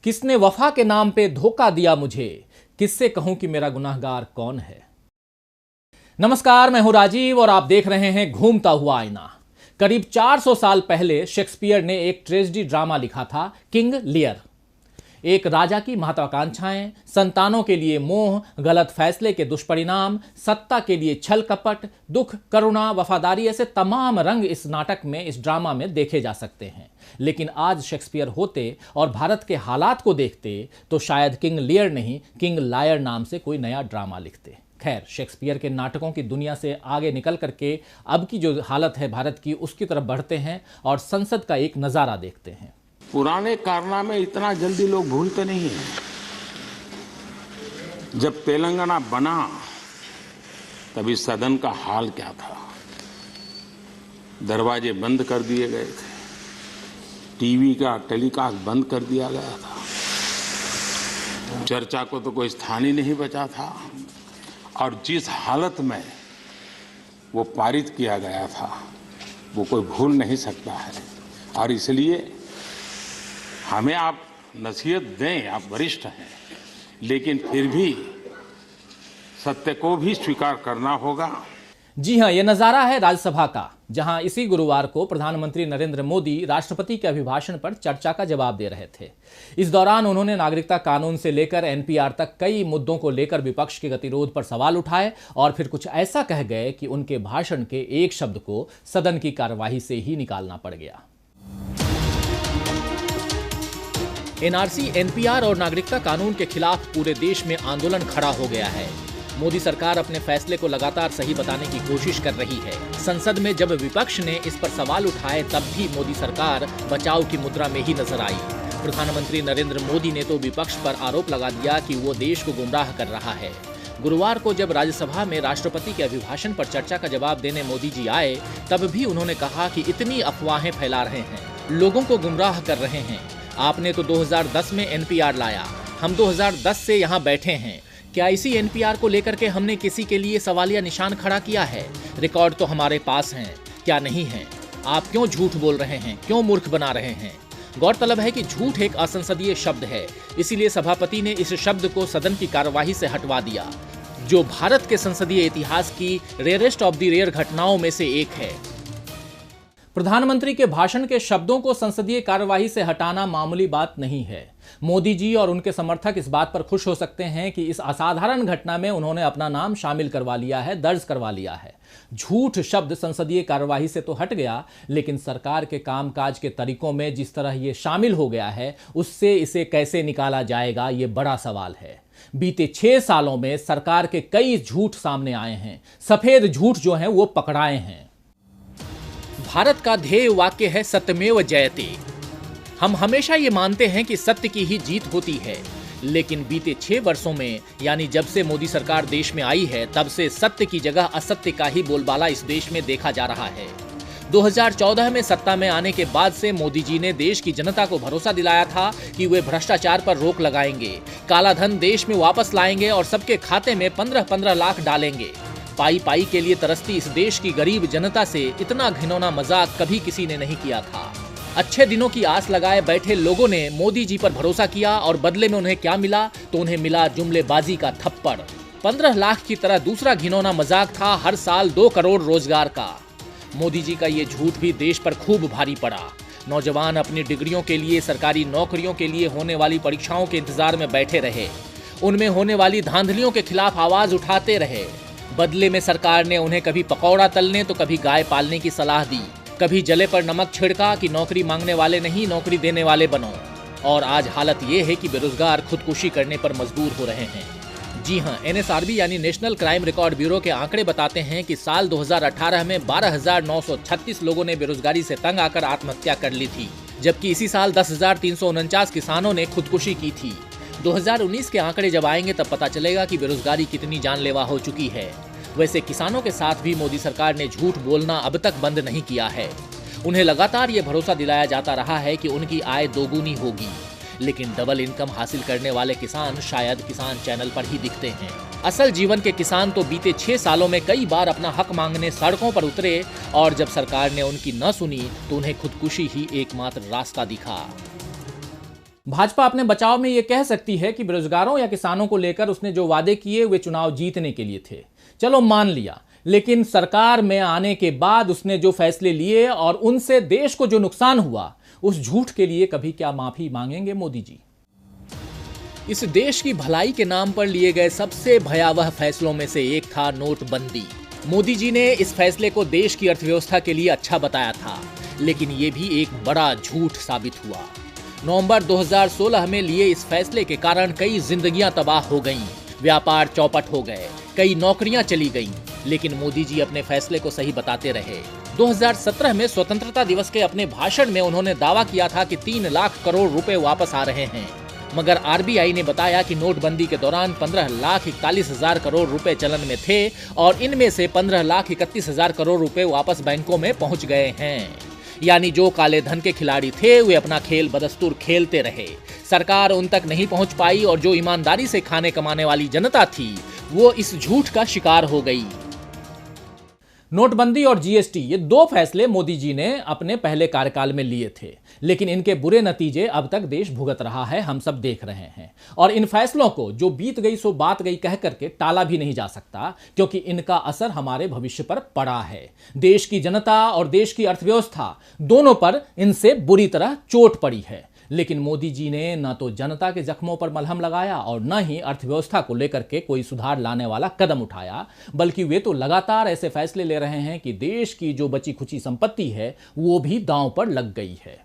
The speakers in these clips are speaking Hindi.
किसने वफा के नाम पे धोखा दिया मुझे, किससे कहूं कि मेरा गुनाहगार कौन है। नमस्कार, मैं हूं राजीव और आप देख रहे हैं घूमता हुआ आईना। करीब 400 साल पहले शेक्सपियर ने एक ट्रेजेडी ड्रामा लिखा था, किंग लियर। एक राजा की महत्वाकांक्षाएं, संतानों के लिए मोह, गलत फैसले के दुष्परिणाम, सत्ता के लिए छल कपट, दुख, करुणा, वफादारी, ऐसे तमाम रंग इस नाटक में, इस ड्रामा में देखे जा सकते हैं। लेकिन आज शेक्सपियर होते और भारत के हालात को देखते तो शायद किंग लियर नहीं, किंग लायर नाम से कोई नया ड्रामा लिखते। खैर, शेक्सपियर के नाटकों की दुनिया से आगे निकल करके अब की जो हालत है भारत की, उसकी तरफ बढ़ते हैं और संसद का एक नज़ारा देखते हैं। पुराने कारनामे इतना जल्दी लोग भूलते नहीं हैं। जब तेलंगाना बना तभी सदन का हाल क्या था। दरवाजे बंद कर दिए गए थे, टीवी का टेलीकास्ट बंद कर दिया गया था, चर्चा को तो कोई स्थान ही नहीं बचा था। और जिस हालत में वो पारित किया गया था वो कोई भूल नहीं सकता है। और इसलिए हमें आप नसीहत दें, आप वरिष्ठ हैं, लेकिन फिर भी सत्य को भी स्वीकार करना होगा। जी हां, यह नजारा है राज्यसभा का, जहां इसी गुरुवार को प्रधानमंत्री नरेंद्र मोदी राष्ट्रपति के अभिभाषण पर चर्चा का जवाब दे रहे थे। इस दौरान उन्होंने नागरिकता कानून से लेकर एनपीआर तक कई मुद्दों को लेकर विपक्ष के गतिरोध पर सवाल उठाए और फिर कुछ ऐसा कह गए कि उनके भाषण के एक शब्द को सदन की कार्यवाही से ही निकालना पड़ गया। एनआरसी, एनपीआर और नागरिकता कानून के खिलाफ पूरे देश में आंदोलन खड़ा हो गया है। मोदी सरकार अपने फैसले को लगातार सही बताने की कोशिश कर रही है। संसद में जब विपक्ष ने इस पर सवाल उठाए तब भी मोदी सरकार बचाव की मुद्रा में ही नजर आई। प्रधानमंत्री नरेंद्र मोदी ने तो विपक्ष पर आरोप लगा दिया कि वो देश को गुमराह कर रहा है। गुरुवार को जब राज्यसभा में राष्ट्रपति के अभिभाषण पर चर्चा का जवाब देने मोदी जी आए तब भी उन्होंने कहा कि इतनी अफवाहें फैला रहे हैं, लोगों को गुमराह कर रहे हैं। आपने तो 2010 में एनपीआर लाया, हम 2010 से यहाँ बैठे हैं। क्या इसी एनपीआर को लेकर के हमने किसी के लिए सवालिया निशान खड़ा किया है? रिकॉर्ड तो हमारे पास हैं, क्या नहीं है? आप क्यों झूठ बोल रहे हैं, क्यों मूर्ख बना रहे हैं? गौरतलब है कि झूठ एक असंसदीय शब्द है, इसीलिए सभापति ने इस शब्द को सदन की कार्यवाही से हटवा दिया, जो भारत के संसदीय इतिहास की रेयरेस्ट ऑफ द रेयर घटनाओं में से एक है। प्रधानमंत्री के भाषण के शब्दों को संसदीय कार्यवाही से हटाना मामूली बात नहीं है। मोदी जी और उनके समर्थक इस बात पर खुश हो सकते हैं कि इस असाधारण घटना में उन्होंने अपना नाम शामिल करवा लिया है, दर्ज करवा लिया है। झूठ शब्द संसदीय कार्यवाही से तो हट गया, लेकिन सरकार के कामकाज के तरीकों में जिस तरह ये शामिल हो गया है, उससे इसे कैसे निकाला जाएगा, ये बड़ा सवाल है। बीते 6 सालों में सरकार के कई झूठ सामने आए हैं, सफेद झूठ जो हैं वो पकड़ाए हैं। भारत का ध्येय वाक्य है सत्यमेव जयते। हम हमेशा ये मानते हैं कि सत्य की ही जीत होती है, लेकिन बीते 6 वर्षों में, यानी जब से मोदी सरकार देश में आई है, तब से सत्य की जगह असत्य का ही बोलबाला इस देश में देखा जा रहा है। 2014 में सत्ता में आने के बाद से मोदी जी ने देश की जनता को भरोसा दिलाया था कि वे भ्रष्टाचार पर रोक लगाएंगे, काला धन देश में वापस लाएंगे और सबके खाते में 15-15 लाख डालेंगे। पाई पाई के लिए तरसती इस देश की गरीब जनता से इतना घिनौना मजाक कभी किसी ने नहीं किया था। अच्छे दिनों की आस लगाए बैठे लोगों ने मोदी जी पर भरोसा किया और बदले में उन्हें क्या मिला? तो उन्हें मिला जुमलेबाजी का थप्पड़। 15 लाख की तरह दूसरा घिनौना मजाक था हर साल 2 करोड़ रोजगार का। मोदी जी का ये झूठ भी देश पर खूब भारी पड़ा। नौजवान अपनी डिग्रियों के लिए, सरकारी नौकरियों के लिए होने वाली परीक्षाओं के इंतजार में बैठे रहे, उनमें होने वाली धांधलियों के खिलाफ आवाज उठाते रहे। बदले में सरकार ने उन्हें कभी पकौड़ा तलने तो कभी गाय पालने की सलाह दी, कभी जले पर नमक छिड़का कि नौकरी मांगने वाले नहीं, नौकरी देने वाले बनो। और आज हालत ये है कि बेरोजगार खुदकुशी करने पर मजबूर हो रहे हैं। जी हां, एनएसआरबी यानी नेशनल क्राइम रिकॉर्ड ब्यूरो के आंकड़े बताते हैं कि साल 2018 में 12,936 लोगों ने बेरोजगारी से तंग आकर आत्महत्या कर ली थी, जबकि इसी साल 10,349 किसानों ने खुदकुशी की थी। 2019 के आंकड़े जब आएंगे तब पता चलेगा कि बेरोजगारी कितनी जानलेवा हो चुकी है। वैसे किसानों के साथ भी मोदी सरकार ने झूठ बोलना अब तक बंद नहीं किया है। उन्हें लगातार ये भरोसा दिलाया जाता रहा है कि उनकी आय दोगुनी होगी, लेकिन डबल इनकम हासिल करने वाले किसान शायद किसान चैनल पर ही दिखते हैं। असल जीवन के किसान तो बीते 6 सालों में कई बार अपना हक मांगने सड़कों पर उतरे और जब सरकार ने उनकी न सुनी तो उन्हें खुदकुशी ही एकमात्र रास्ता दिखा। भाजपा अपने बचाव में यह कह सकती है कि बेरोजगारों या किसानों को लेकर उसने जो वादे किए वे चुनाव जीतने के लिए थे। चलो मान लिया, लेकिन सरकार में आने के बाद उसने जो फैसले लिए और उनसे देश को जो नुकसान हुआ, उस झूठ के लिए कभी क्या माफी मांगेंगे मोदी जी? इस देश की भलाई के नाम पर लिए गए सबसे भयावह फैसलों में से एक था नोटबंदी। मोदी जी ने इस फैसले को देश की अर्थव्यवस्था के लिए अच्छा बताया था, लेकिन यह भी एक बड़ा झूठ साबित हुआ। नवंबर 2016 में लिए इस फैसले के कारण कई जिंदगियां तबाह हो गईं, व्यापार चौपट हो गए, कई नौकरियां चली गईं, लेकिन मोदी जी अपने फैसले को सही बताते रहे। 2017 में स्वतंत्रता दिवस के अपने भाषण में उन्होंने दावा किया था कि 3 लाख करोड़ रुपए वापस आ रहे हैं, मगर आरबीआई ने बताया कि नोटबंदी के दौरान 15,41,000 करोड़ रुपए चलन में थे और इनमें से 15,31,000 करोड़ रुपए वापस बैंकों में पहुंच गए हैं। यानी जो काले धन के खिलाड़ी थे वे अपना खेल बदस्तूर खेलते रहे, सरकार उन तक नहीं पहुंच पाई और जो ईमानदारी से खाने कमाने वाली जनता थी वो इस झूठ का शिकार हो गई। नोटबंदी और जीएसटी, ये 2 फैसले मोदी जी ने अपने पहले कार्यकाल में लिए थे, लेकिन इनके बुरे नतीजे अब तक देश भुगत रहा है, हम सब देख रहे हैं। और इन फैसलों को जो बीत गई सो बात गई कह करके टाला भी नहीं जा सकता, क्योंकि इनका असर हमारे भविष्य पर पड़ा है। देश की जनता और देश की अर्थव्यवस्था दोनों पर इनसे बुरी तरह चोट पड़ी है। लेकिन मोदी जी ने न तो जनता के जख्मों पर मलहम लगाया और न ही अर्थव्यवस्था को लेकर के कोई सुधार लाने वाला कदम उठाया, बल्कि वे तो लगातार ऐसे फैसले ले रहे हैं कि देश की जो बची खुची संपत्ति है वो भी दांव पर लग गई है।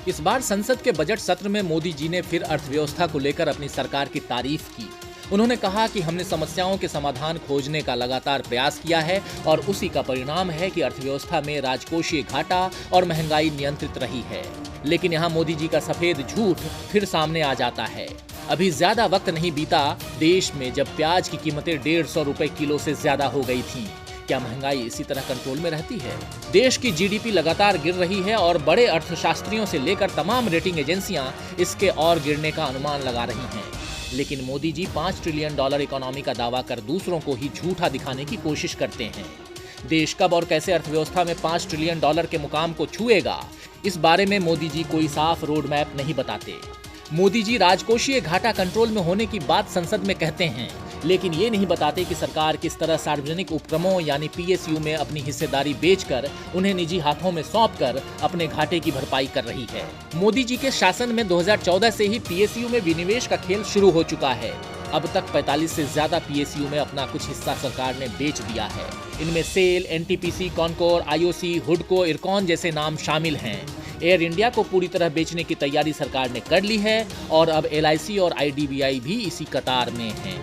इस बार संसद के बजट सत्र में मोदी जी ने फिर अर्थव्यवस्था को लेकर अपनी सरकार की तारीफ की। उन्होंने कहा कि हमने समस्याओं के समाधान खोजने का लगातार प्रयास किया है और उसी का परिणाम है कि अर्थव्यवस्था में राजकोषीय घाटा और महंगाई नियंत्रित रही है। लेकिन यहाँ मोदी जी का सफेद झूठ फिर सामने आ जाता है। अभी ज्यादा वक्त नहीं बीता देश में जब प्याज की कीमतें 150 रुपए किलो से ज्यादा हो गई थी। क्या महंगाई इसी तरह कंट्रोल में रहती है? देश की जीडीपी लगातार गिर रही है और बड़े अर्थशास्त्रियों से लेकर तमाम रेटिंग एजेंसियां इसके और गिरने का अनुमान लगा रही हैं। लेकिन मोदी जी $5 ट्रिलियन इकोनॉमी का दावा कर दूसरों को ही झूठा दिखाने की कोशिश करते हैं। देश कब और कैसे अर्थव्यवस्था में $5 ट्रिलियन के मुकाम को छुएगा, इस बारे में मोदी जी कोई साफ रोड मैप नहीं बताते। मोदी जी राजकोषीय घाटा कंट्रोल में होने की बात संसद में कहते हैं, लेकिन ये नहीं बताते कि सरकार किस तरह सार्वजनिक उपक्रमों यानी पीएसयू में अपनी हिस्सेदारी बेचकर उन्हें निजी हाथों में सौंपकर अपने घाटे की भरपाई कर रही है। मोदी जी के शासन में 2014 से ही पीएसयू में विनिवेश का खेल शुरू हो चुका है। अब तक 45 से ज्यादा पीएसयू में अपना कुछ हिस्सा सरकार ने बेच दिया है। इनमें सेल, एनटीपीसी, कॉनकोर, आईओसी, हुडको, इरकॉन जैसे नाम शामिल हैं। एयर इंडिया को पूरी तरह बेचने की तैयारी सरकार ने कर ली है और अब एलआईसी और आईडीबीआई भी इसी कतार में हैं।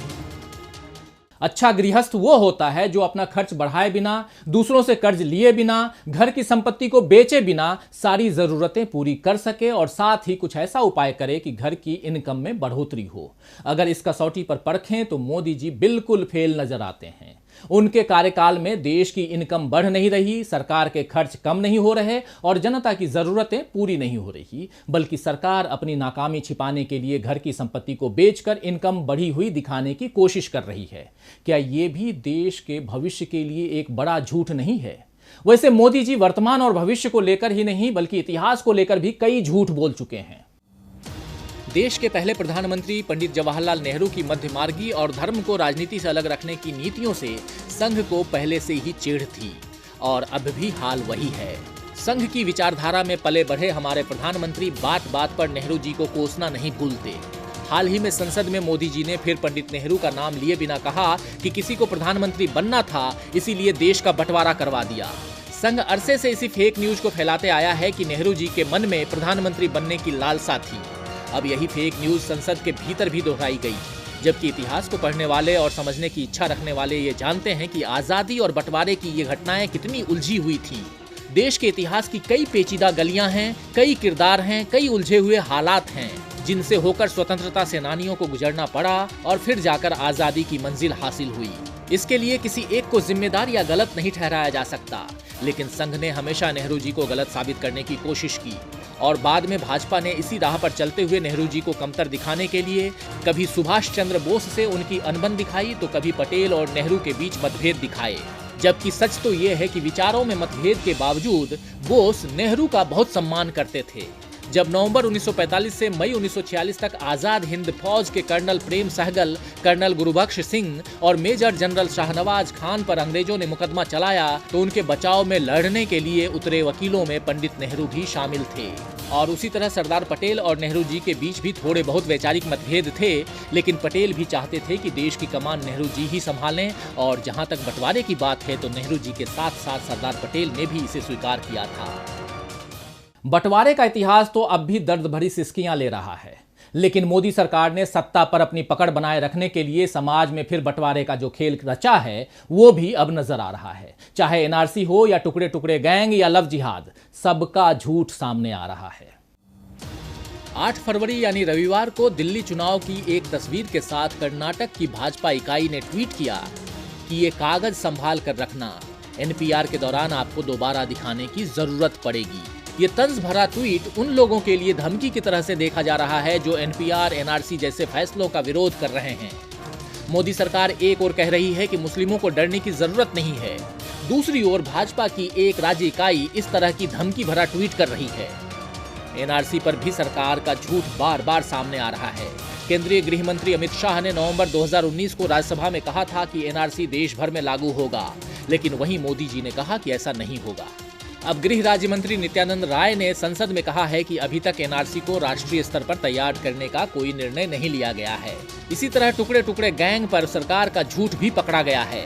अच्छा गृहस्थ वो होता है जो अपना खर्च बढ़ाए बिना, दूसरों से कर्ज लिए बिना, घर की संपत्ति को बेचे बिना सारी जरूरतें पूरी कर सके और साथ ही कुछ ऐसा उपाय करे कि घर की इनकम में बढ़ोतरी हो। अगर इस कसौटी पर परखें तो मोदी जी बिल्कुल फेल नजर आते हैं। उनके कार्यकाल में देश की इनकम बढ़ नहीं रही, सरकार के खर्च कम नहीं हो रहे और जनता की जरूरतें पूरी नहीं हो रही, बल्कि सरकार अपनी नाकामी छिपाने के लिए घर की संपत्ति को बेचकर इनकम बढ़ी हुई दिखाने की कोशिश कर रही है। क्या ये भी देश के भविष्य के लिए एक बड़ा झूठ नहीं है? वैसे मोदी जी वर्तमान और भविष्य को लेकर ही नहीं बल्कि इतिहास को लेकर भी कई झूठ बोल चुके हैं। देश के पहले प्रधानमंत्री पंडित जवाहरलाल नेहरू की मध्यमार्गी और धर्म को राजनीति से अलग रखने की नीतियों से संघ को पहले से ही चिढ़ थी और अब भी हाल वही है। संघ की विचारधारा में पले बढ़े हमारे प्रधानमंत्री बात बात पर नेहरू जी को कोसना नहीं भूलते। हाल ही में संसद में मोदी जी ने फिर पंडित नेहरू का नाम लिए बिना कहा कि किसी को प्रधानमंत्री बनना था, इसीलिए देश का बंटवारा करवा दिया। संघ अरसे से इसी फेक न्यूज को फैलाते आया है कि नेहरू जी के मन में प्रधानमंत्री बनने की लालसा थी। अब यही फेक न्यूज संसद के भीतर भी दोहराई गई, जबकि इतिहास को पढ़ने वाले और समझने की इच्छा रखने वाले ये जानते हैं कि आजादी और बंटवारे की ये घटनाएं कितनी उलझी हुई थी। देश के इतिहास की कई पेचीदा गलियां हैं, कई किरदार हैं, कई उलझे हुए हालात हैं, जिनसे होकर स्वतंत्रता सेनानियों को गुजरना पड़ा और फिर जाकर आजादी की मंजिल हासिल हुई। इसके लिए किसी एक को जिम्मेदार या गलत नहीं ठहराया जा सकता, लेकिन संघ ने हमेशा नेहरू जी को गलत साबित करने की कोशिश की और बाद में भाजपा ने इसी राह पर चलते हुए नेहरू जी को कमतर दिखाने के लिए कभी सुभाष चंद्र बोस से उनकी अनबन दिखाई तो कभी पटेल और नेहरू के बीच मतभेद दिखाए। जबकि सच तो ये है कि विचारों में मतभेद के बावजूद बोस नेहरू का बहुत सम्मान करते थे। जब नवंबर 1945 से मई 1946 तक आजाद हिंद फौज के कर्नल प्रेम सहगल, कर्नल गुरुबख्श सिंह और मेजर जनरल शाहनवाज खान पर अंग्रेजों ने मुकदमा चलाया तो उनके बचाव में लड़ने के लिए उतरे वकीलों में पंडित नेहरू भी शामिल थे। और उसी तरह सरदार पटेल और नेहरू जी के बीच भी थोड़े बहुत वैचारिक मतभेद थे, लेकिन पटेल भी चाहते थे कि देश की कमान नेहरू जी ही संभालें, और जहां तक बंटवारे की बात है तो नेहरू जी के साथ साथ सरदार पटेल ने भी इसे स्वीकार किया था। बंटवारे का इतिहास तो अब भी दर्द भरी सिसकियां ले रहा है, लेकिन मोदी सरकार ने सत्ता पर अपनी पकड़ बनाए रखने के लिए समाज में फिर बंटवारे का जो खेल रचा है वो भी अब नजर आ रहा है। चाहे एनआरसी हो या टुकड़े टुकड़े गैंग या लव जिहाद, सबका झूठ सामने आ रहा है। 8 फरवरी यानी रविवार को दिल्ली चुनाव की एक तस्वीर के साथ कर्नाटक की भाजपा इकाई ने ट्वीट किया कि ये कागज संभाल कर रखना, एनपीआर के दौरान आपको दोबारा दिखाने की जरूरत पड़ेगी। ये तंज भरा ट्वीट उन लोगों के लिए धमकी की तरह से देखा जा रहा है जो एनपीआर, एनआरसी जैसे फैसलों का विरोध कर रहे हैं। मोदी सरकार एक ओर कह रही है कि मुस्लिमों को डरने की जरूरत नहीं है, दूसरी ओर भाजपा की एक राज्य इकाई इस तरह की धमकी भरा ट्वीट कर रही है। एनआरसी पर भी सरकार का झूठ बार बार सामने आ रहा है। केंद्रीय गृह मंत्री अमित शाह ने नवंबर 2019 को राज्यसभा में कहा था कि एनआरसी देश भर में लागू होगा, लेकिन वहीं मोदी जी ने कहा कि ऐसा नहीं होगा। अब गृह राज्य मंत्री नित्यानंद राय ने संसद में कहा है कि अभी तक एनआरसी को राष्ट्रीय स्तर पर तैयार करने का कोई निर्णय नहीं लिया गया है। इसी तरह टुकड़े टुकड़े गैंग पर सरकार का झूठ भी पकड़ा गया है।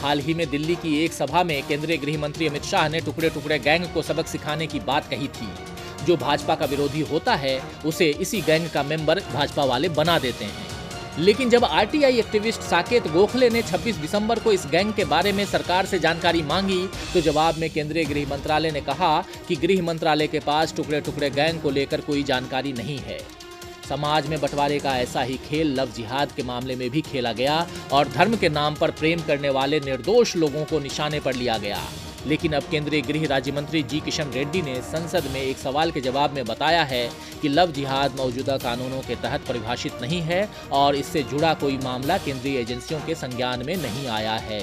हाल ही में दिल्ली की एक सभा में केंद्रीय गृह मंत्री अमित शाह ने टुकड़े टुकड़े गैंग को सबक सिखाने की बात कही थी। जो भाजपा का विरोधी होता है उसे इसी गैंग का मेंबर भाजपा वाले बना देते हैं। लेकिन जब आरटीआई एक्टिविस्ट साकेत गोखले ने 26 दिसंबर को इस गैंग के बारे में सरकार से जानकारी मांगी तो जवाब में केंद्रीय गृह मंत्रालय ने कहा कि गृह मंत्रालय के पास टुकड़े टुकड़े गैंग को लेकर कोई जानकारी नहीं है। समाज में बंटवारे का ऐसा ही खेल लव जिहाद के मामले में भी खेला गया और धर्म के नाम पर प्रेम करने वाले निर्दोष लोगों को निशाने पर लिया गया। लेकिन अब केंद्रीय गृह राज्य मंत्री जी किशन रेड्डी ने संसद में एक सवाल के जवाब में बताया है कि लव जिहाद मौजूदा कानूनों के तहत परिभाषित नहीं है और इससे जुड़ा कोई मामला केंद्रीय एजेंसियों के संज्ञान में नहीं आया है।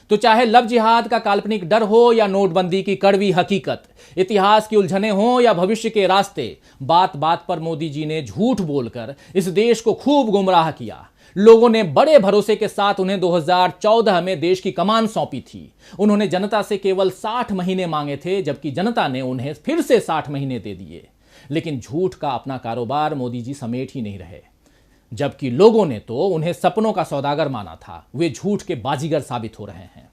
तो चाहे लव जिहाद का काल्पनिक डर हो या नोटबंदी की कड़वी हकीकत, इतिहास की उलझने हो या भविष्य के रास्ते, बात बात पर मोदी जी ने झूठ बोलकर इस देश को खूब गुमराह किया। लोगों ने बड़े भरोसे के साथ उन्हें 2014 में देश की कमान सौंपी थी। उन्होंने जनता से केवल 60 महीने मांगे थे, जबकि जनता ने उन्हें फिर से 60 महीने दे दिए। लेकिन झूठ का अपना कारोबार मोदी जी समेट ही नहीं रहे, जबकि लोगों ने तो उन्हें सपनों का सौदागर माना था। वे झूठ के बाजीगर साबित हो रहे हैं।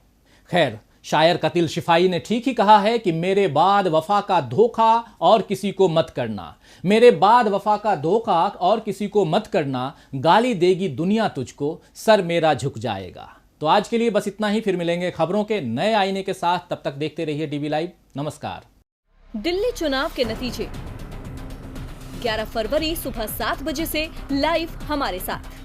खैर, शायर कतिल शिफाई ने ठीक ही कहा है कि मेरे बाद वफा का धोखा और किसी को मत करना, मेरे बाद वफा का धोखा और किसी को मत करना, गाली देगी दुनिया तुझको, सर मेरा झुक जाएगा। तो आज के लिए बस इतना ही, फिर मिलेंगे खबरों के नए आईने के साथ। तब तक देखते रहिए डीवी लाइव। नमस्कार। दिल्ली चुनाव के नतीजे 11 फरवरी सुबह 7 बजे से लाइव हमारे साथ।